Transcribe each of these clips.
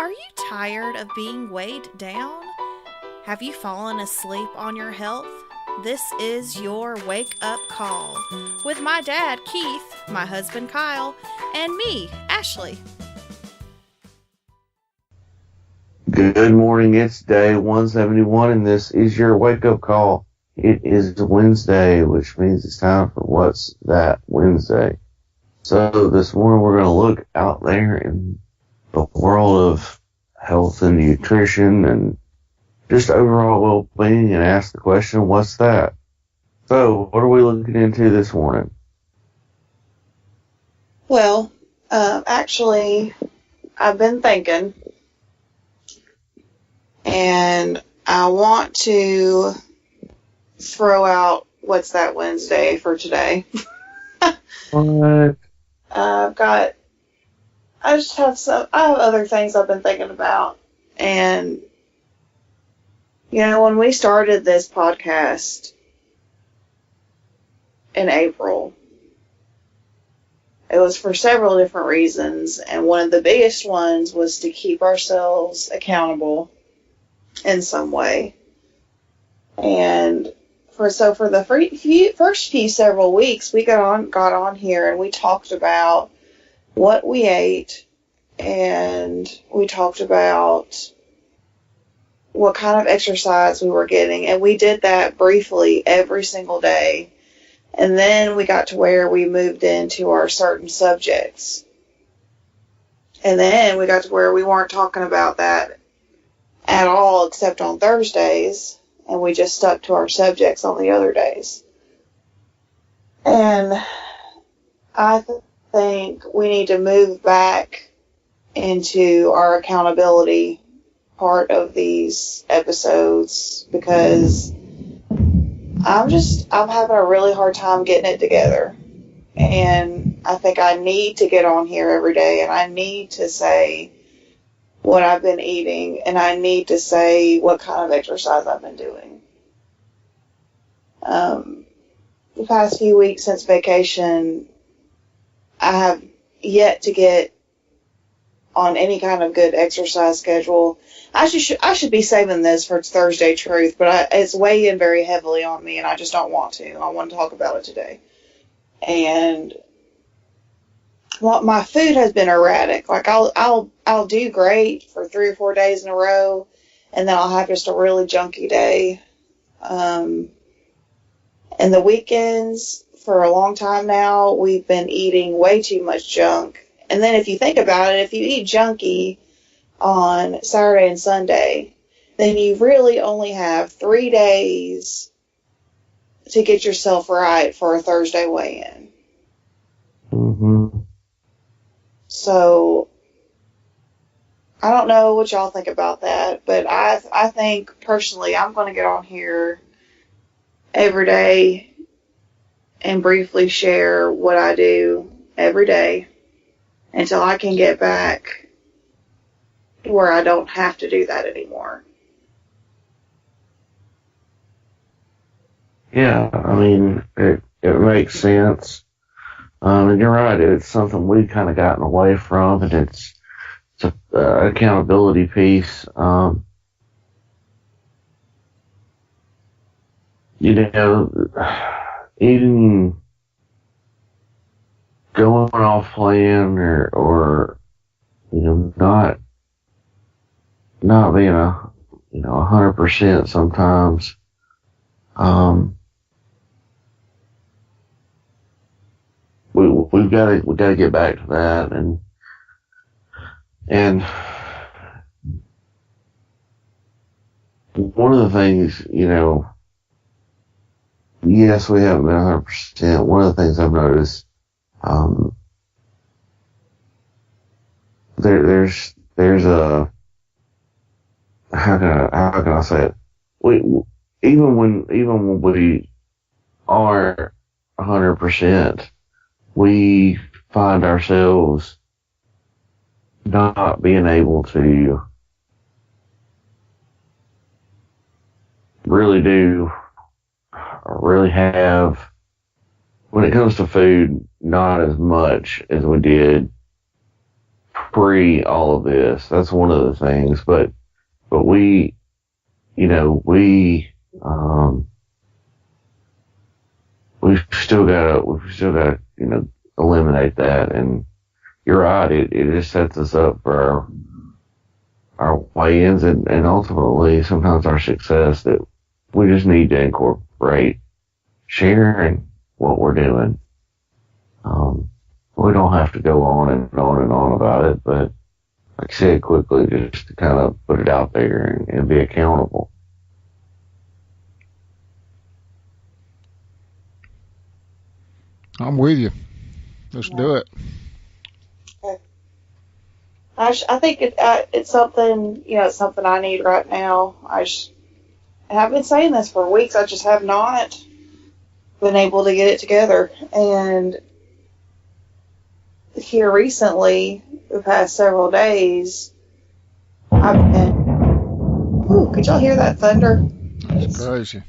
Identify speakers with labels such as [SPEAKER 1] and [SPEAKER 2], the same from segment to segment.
[SPEAKER 1] Are you tired of being weighed down? Have you fallen asleep on your health? This is your wake up call with my dad, Keith, my husband, Kyle, and me, Ashley.
[SPEAKER 2] Good morning. It's day 171, and this is your wake up call. It is Wednesday, which means it's time for What's That Wednesday. So this morning we're going to look out there in the world of health and nutrition and just overall well-being and ask the question, what's that? So what are we looking into this morning?
[SPEAKER 3] Well, actually, I've been thinking, and I want to throw out What's That Wednesday for today.
[SPEAKER 2] What?
[SPEAKER 3] I have other things I've been thinking about, and, when we started this podcast in April, it was for several different reasons, and one of the biggest ones was to keep ourselves accountable in some way. And for the first few several weeks, we got on here and we talked about what we ate, and we talked about what kind of exercise we were getting, and we did that briefly every single day. And then we got to where we moved into our certain subjects. And then we got to where we weren't talking about that at all except on Thursdays, and we just stuck to our subjects on the other days. And I think we need to move back into our accountability part of these episodes, because I'm having a really hard time getting it together. And I think I need to get on here every day, and I need to say what I've been eating, and I need to say what kind of exercise I've been doing. The past few weeks since vacation, I have yet to get on any kind of good exercise schedule. I should be saving this for Thursday Truth, but it's weighing very heavily on me, and I just don't want to. I want to talk about it today. And my food has been erratic. Like I'll do great for 3 or 4 days in a row, and then I'll have just a really junky day. And the weekends, for a long time now, we've been eating way too much junk. And then if you think about it, if you eat junky on Saturday and Sunday, then you really only have 3 days to get yourself right for a Thursday weigh-in.
[SPEAKER 2] Mm-hmm.
[SPEAKER 3] So I don't know what y'all think about that, but I think personally I'm going to get on here every day and briefly share what I do every day until I can get back where I don't have to do that anymore.
[SPEAKER 2] Yeah, I mean, it makes sense. And you're right, it's something we've kind of gotten away from, and it's an accountability piece. Even going off plan or not being 100% sometimes. We've got to get back to that, and one of the things, yes, we haven't been 100%. One of the things I've noticed, there's a, how can I say it? Even when we are 100%, we find ourselves not being able to really have, when it comes to food, not as much as we did pre all of this. That's one of the things. But we, we've still gotta, eliminate that. And you're right. It just sets us up for our weigh-ins and ultimately sometimes our success, that we just need to incorporate sharing what we're doing. We don't have to go on and on and on about it, but like I said, quickly, just to kind of put it out there and be accountable.
[SPEAKER 4] I'm with you. Let's do it.
[SPEAKER 3] I think it's something, it's something I need right now. I have been saying this for weeks. I just have not been able to get it together. And here recently, the past several days, I've been... Ooh, could y'all hear that thunder?
[SPEAKER 4] That's crazy.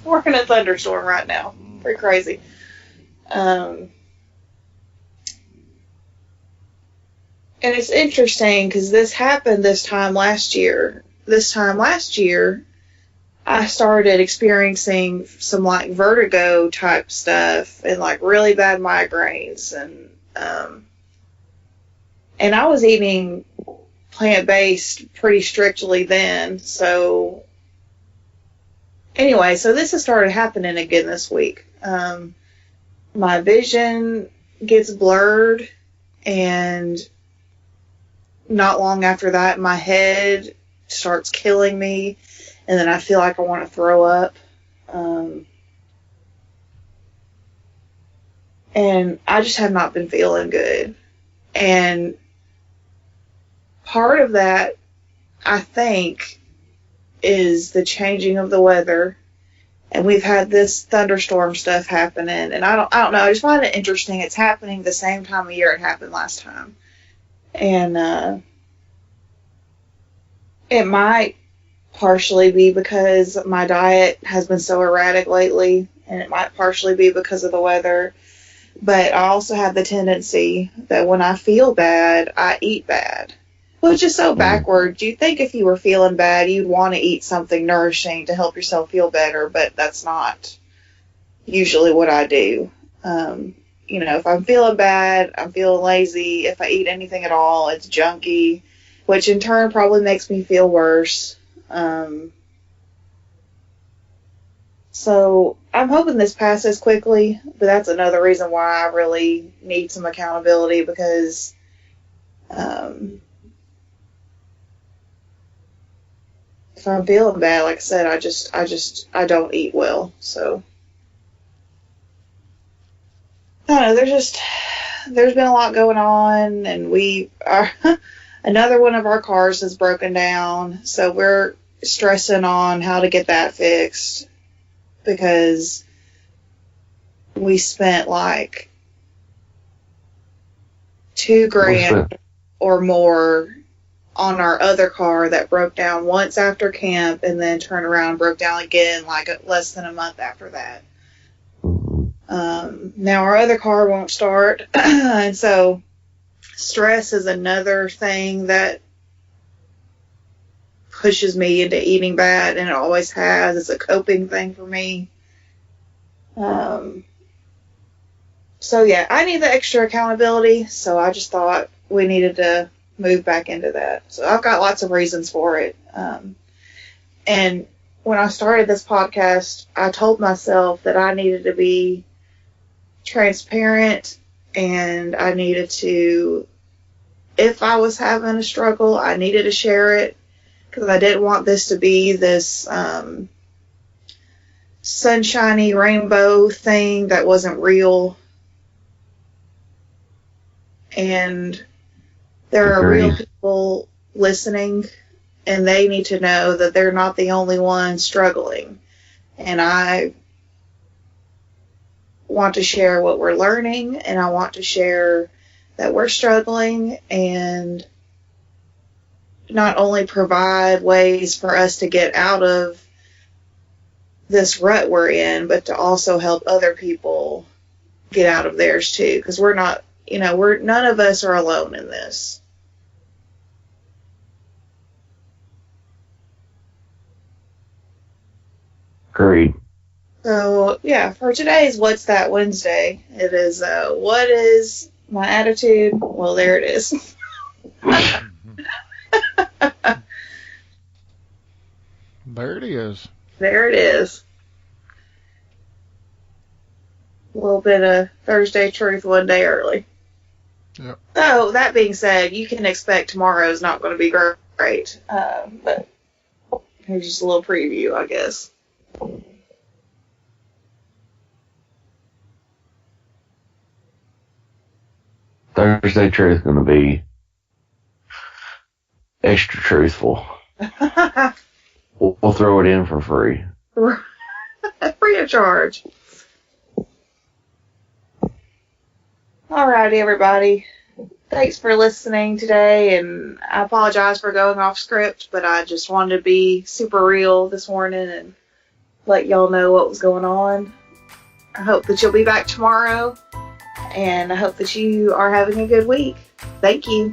[SPEAKER 3] We're in a thunderstorm right now. Pretty crazy. And it's interesting because this happened this time last year. This time last year, I started experiencing some like vertigo type stuff and like really bad migraines, and I was eating plant-based pretty strictly then. So anyway, so this has started happening again this week. My vision gets blurred, and not long after that, my head starts killing me, and then I feel like I want to throw up. And I just have not been feeling good. And part of that, I think, is the changing of the weather. And we've had this thunderstorm stuff happening, and I don't know. I just find it interesting. It's happening the same time of year it happened last time. And it might partially be because my diet has been so erratic lately, and it might partially be because of the weather. But I also have the tendency that when I feel bad, I eat bad, which is so backwards. You'd think if you were feeling bad, you'd want to eat something nourishing to help yourself feel better, but that's not usually what I do. If I'm feeling bad, I'm feeling lazy. If I eat anything at all, it's junky, which in turn probably makes me feel worse. So I'm hoping this passes quickly, but that's another reason why I really need some accountability, because if I'm feeling bad, like I said, I don't eat well. So I don't know, there's been a lot going on, and another one of our cars has broken down, so we're stressing on how to get that fixed, because we spent like $2,000 or more on our other car that broke down once after camp, and then turned around and broke down again like less than a month after that. Now our other car won't start, and so stress is another thing that pushes me into eating bad, and it always has. It's a coping thing for me. So yeah, I need the extra accountability, so I just thought we needed to move back into that. So I've got lots of reasons for it. And when I started this podcast, I told myself that I needed to be transparent, and I needed to, if I was having a struggle, I needed to share it, because I didn't want this to be this sunshiny rainbow thing that wasn't real. And there are real people listening, and they need to know that they're not the only ones struggling. And I want to share what we're learning, and I want to share that we're struggling, and not only provide ways for us to get out of this rut we're in, but to also help other people get out of theirs too, because we're not none of us are alone in this.
[SPEAKER 2] Agreed.
[SPEAKER 3] So, yeah, for today's What's That Wednesday, it is, what is my attitude? Well, there it is.
[SPEAKER 4] There it is.
[SPEAKER 3] There it is. A little bit of Thursday truth one day early.
[SPEAKER 4] Yep.
[SPEAKER 3] So, that being said, you can expect tomorrow's not going to be great. But here's just a little preview, I guess.
[SPEAKER 2] Thursday truth going to be extra truthful. We'll throw it in for free.
[SPEAKER 3] Free of charge. Alrighty, everybody. Thanks for listening today, and I apologize for going off script, but I just wanted to be super real this morning and let y'all know what was going on. I hope that you'll be back tomorrow, and I hope that you are having a good week. Thank you.